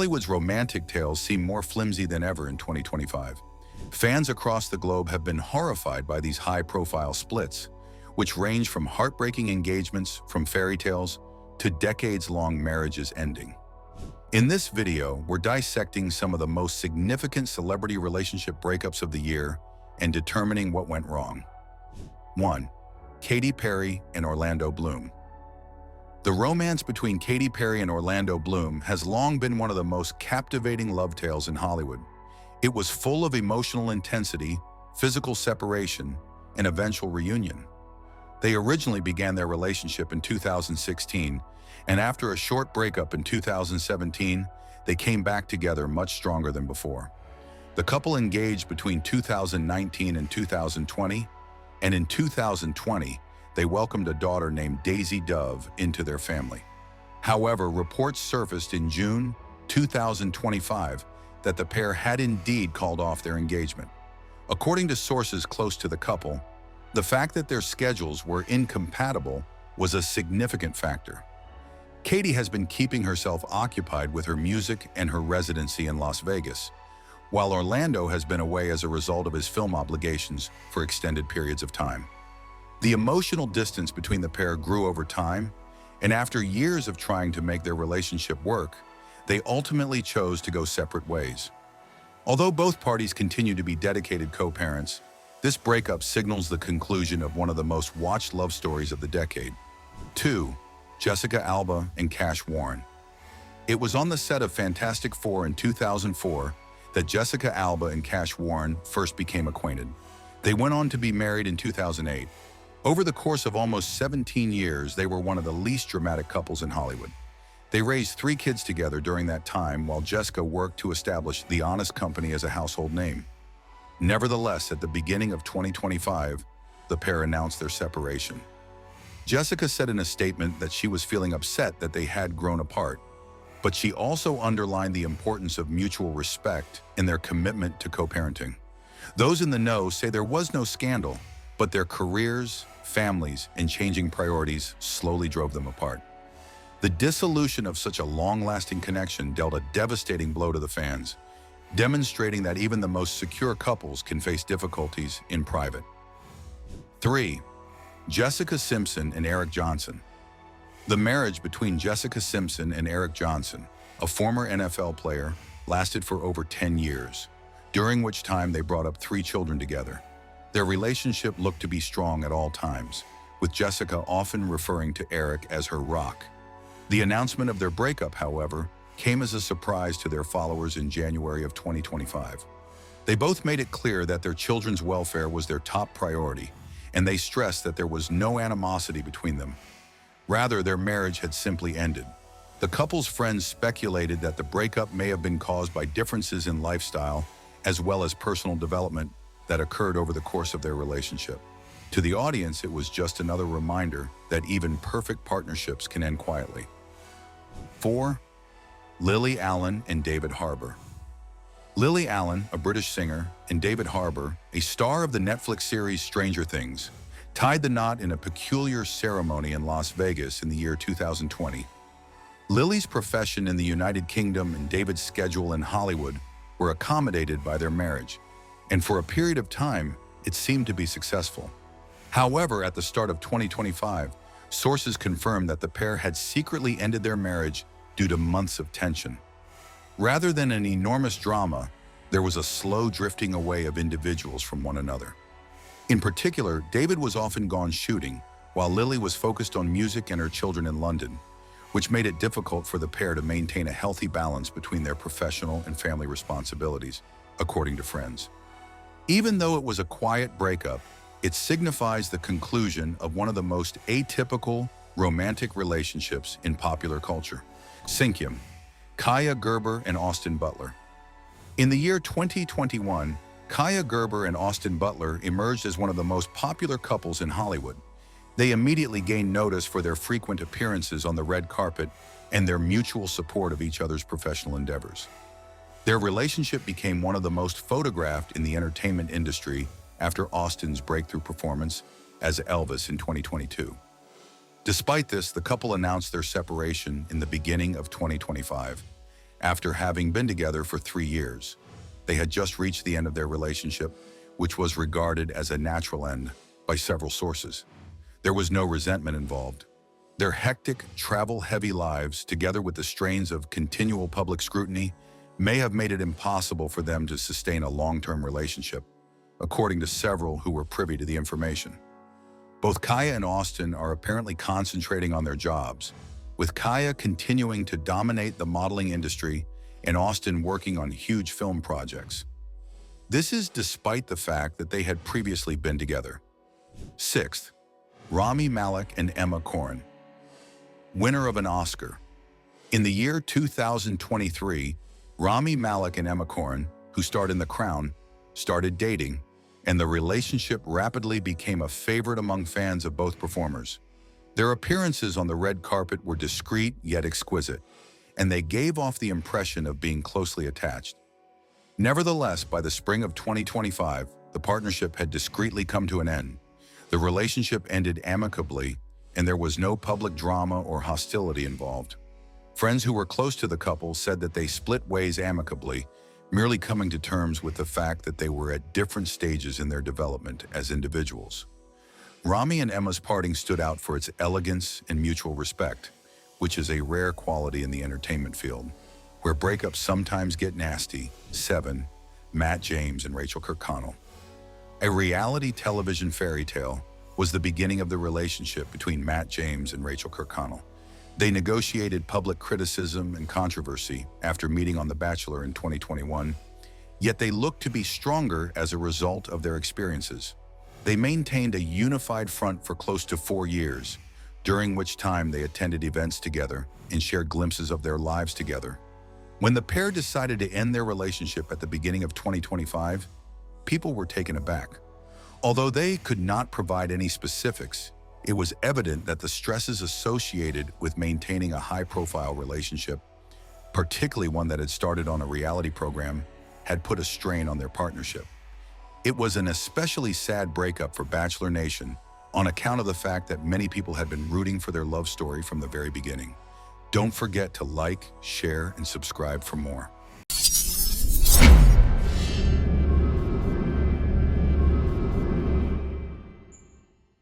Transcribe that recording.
Hollywood's romantic tales seem more flimsy than ever in 2025. Fans across the globe have been horrified by these high-profile splits, which range from heartbreaking engagements from fairy tales to decades-long marriages ending. In this video, we're dissecting some of the most significant celebrity relationship breakups of the year and determining what went wrong. 1. Katy Perry and Orlando Bloom. The romance between Katy Perry and Orlando Bloom has long been one of the most captivating love tales in Hollywood. It was full of emotional intensity, physical separation, and eventual reunion. They originally began their relationship in 2016, and after a short breakup in 2017, they came back together much stronger than before. The couple engaged between 2019 and 2020, and in 2020, they welcomed a daughter named Daisy Dove into their family. However, reports surfaced in June 2025 that the pair had indeed called off their engagement. According to sources close to the couple, the fact that their schedules were incompatible was a significant factor. Katy has been keeping herself occupied with her music and her residency in Las Vegas, while Orlando has been away as a result of his film obligations for extended periods of time. The emotional distance between the pair grew over time, and after years of trying to make their relationship work, they ultimately chose to go separate ways. Although both parties continue to be dedicated co-parents, this breakup signals the conclusion of one of the most watched love stories of the decade. 2. Jessica Alba and Cash Warren. It was on the set of Fantastic Four in 2004 that Jessica Alba and Cash Warren first became acquainted. They went on to be married in 2008. Over the course of almost 17 years, they were one of the least dramatic couples in Hollywood. They raised 3 kids together during that time while Jessica worked to establish The Honest Company as a household name. Nevertheless, at the beginning of 2025, the pair announced their separation. Jessica said in a statement that she was feeling upset that they had grown apart, but she also underlined the importance of mutual respect in their commitment to co-parenting. Those in the know say there was no scandal, but their careers, families, and changing priorities slowly drove them apart. The dissolution of such a long-lasting connection dealt a devastating blow to the fans, demonstrating that even the most secure couples can face difficulties in private. 3. Jessica Simpson and Eric Johnson. The marriage between Jessica Simpson and Eric Johnson, a former NFL player, lasted for over 10 years, during which time they brought up 3 children together. Their relationship looked to be strong at all times, with Jessica often referring to Eric as her rock. The announcement of their breakup, however, came as a surprise to their followers in January of 2025. They both made it clear that their children's welfare was their top priority, and they stressed that there was no animosity between them. Rather, their marriage had simply ended. The couple's friends speculated that the breakup may have been caused by differences in lifestyle as well as personal development that occurred over the course of their relationship. To the audience, it was just another reminder that even perfect partnerships can end quietly. 4. Lily Allen and David Harbour. Lily Allen, a British singer, and David Harbour, a star of the Netflix series Stranger Things, tied the knot in a peculiar ceremony in Las Vegas in the year 2020. Lily's profession in the United Kingdom and David's schedule in Hollywood were accommodated by their marriage, and for a period of time, it seemed to be successful. However, at the start of 2025, sources confirmed that the pair had secretly ended their marriage due to months of tension. Rather than an enormous drama, there was a slow drifting away of individuals from one another. In particular, David was often gone shooting, while Lily was focused on music and her children in London, which made it difficult for the pair to maintain a healthy balance between their professional and family responsibilities, according to friends. Even though it was a quiet breakup, it signifies the conclusion of one of the most atypical romantic relationships in popular culture. Sinkyam, Kaia Gerber and Austin Butler. In the year 2021, Kaia Gerber and Austin Butler emerged as one of the most popular couples in Hollywood. They immediately gained notice for their frequent appearances on the red carpet and their mutual support of each other's professional endeavors. Their relationship became one of the most photographed in the entertainment industry after Austin's breakthrough performance as Elvis in 2022. Despite this, the couple announced their separation in the beginning of 2025. after having been together for 3 years. They had just reached the end of their relationship, which was regarded as a natural end by several sources. There was no resentment involved. Their hectic, travel-heavy lives, together with the strains of continual public scrutiny, may have made it impossible for them to sustain a long-term relationship, according to several who were privy to the information. Both Kaya and Austin are apparently concentrating on their jobs, with Kaya continuing to dominate the modeling industry and Austin working on huge film projects. This is despite the fact that they had previously been together. Sixth, Rami Malek and Emma Corrin. Winner of an Oscar. In the year 2023, Rami Malek and Emma Corrin, who starred in The Crown, started dating, and the relationship rapidly became a favorite among fans of both performers. Their appearances on the red carpet were discreet yet exquisite, and they gave off the impression of being closely attached. Nevertheless, by the spring of 2025, the partnership had discreetly come to an end. The relationship ended amicably, and there was no public drama or hostility involved. Friends who were close to the couple said that they split ways amicably, merely coming to terms with the fact that they were at different stages in their development as individuals. Rami and Emma's parting stood out for its elegance and mutual respect, which is a rare quality in the entertainment field, where breakups sometimes get nasty. 7. Matt James and Rachel Kirkconnell. A reality television fairy tale was the beginning of the relationship between Matt James and Rachel Kirkconnell. They negotiated public criticism and controversy after meeting on The Bachelor in 2021, yet they looked to be stronger as a result of their experiences. They maintained a unified front for close to 4 years, during which time they attended events together and shared glimpses of their lives together. When the pair decided to end their relationship at the beginning of 2025, people were taken aback. Although they could not provide any specifics, it was evident that the stresses associated with maintaining a high-profile relationship, particularly one that had started on a reality program, had put a strain on their partnership. It was an especially sad breakup for Bachelor Nation on account of the fact that many people had been rooting for their love story from the very beginning. Don't forget to like, share, and subscribe for more.